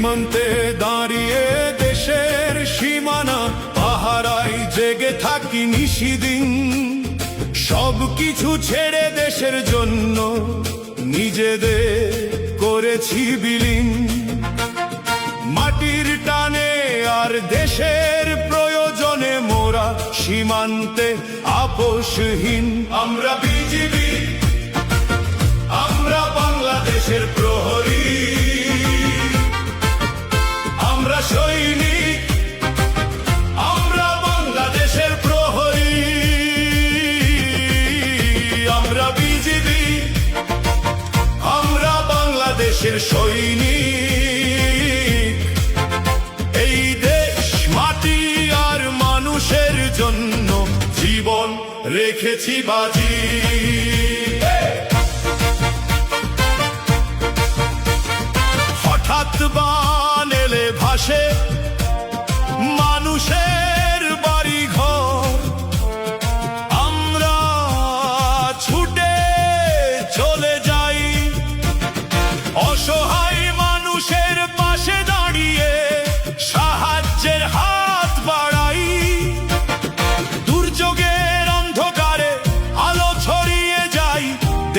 সীমান্তে দাঁড়িয়ে দেশের সীমানা পাহারায় জেগে থাকি নিশিদিন। সবকিছু ছেড়ে দেশের জন্য নিজেদের করেছি বিলীন। মাটির টানে আর দেশের প্রয়োজনে মোরা সীমান্তে আপোষহীন। আমরা বিজিবি, আমরা বাংলাদেশের প্রহরী, আমরা সৈনিক, আমরা বাংলাদেশের প্রহরী। আমরা বিজিবি, আমরা বাংলাদেশের সৈনিক। এই দেশ মাটি আর মানুষের জন্য জীবন রেখেছি বাজি। হঠাৎ বান এলে ভাসে মানুষের বাড়ি ঘর, আমরা ছুটে চলে যাই অসহায় মানুষের পাশে দাঁড়িয়ে সাহায্যের হাত বাড়াই। দুর্যোগের অন্ধকারে আলো ছড়িয়ে যাই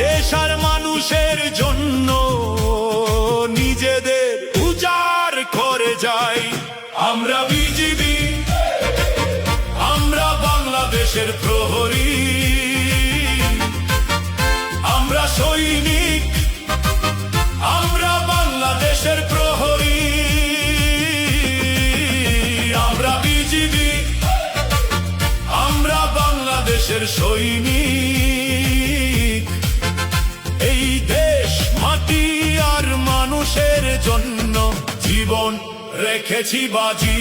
দেশ আর মানুষের জন্য নিজেদের উজাড় করে যাই। আমরা বিজিবি, আমরা বাংলাদেশের প্রহরী, আমরা সৈনিক, আমরা বাংলাদেশের প্রহরী। আমরা বিজিবি, আমরা বাংলাদেশের সৈনিক। এই দেশ মাটি আর মানুষের জন্য জীবন রেখেছি বাজি।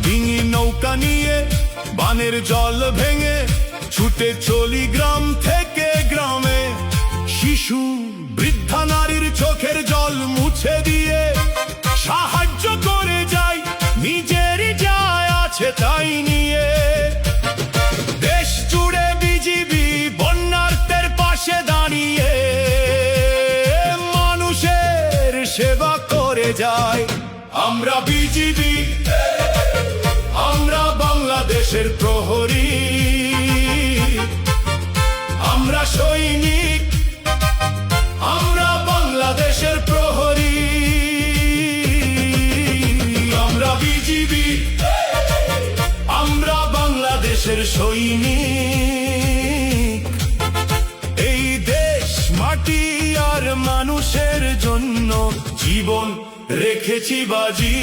ডিঙি নৌকা নিয়ে বানের জল ভেঙে ছুটে চলি গ্রাম থেকে গ্রামে। শিশু বৃদ্ধা নারীর চোখের জল মুছে দিয়ে সাহায্য করে যাই নিজেরই যা আছে তাই নিয়ে। দেশ জুড়ে বিজিবি বন্যার্তের পাশে দাঁড়িয়ে মানুষের সেবা করে যায়। আমরা বিজিবি, আমরা বাংলাদেশের প্রহরী, আমরা সৈনিক, আমরা বাংলাদেশের প্রহরী। আমরা বিজিবি, আমরা বাংলাদেশের সৈনিক। এই দেশ মাটি আর মানুষের জন্য জীবন রেখেছি বাজি।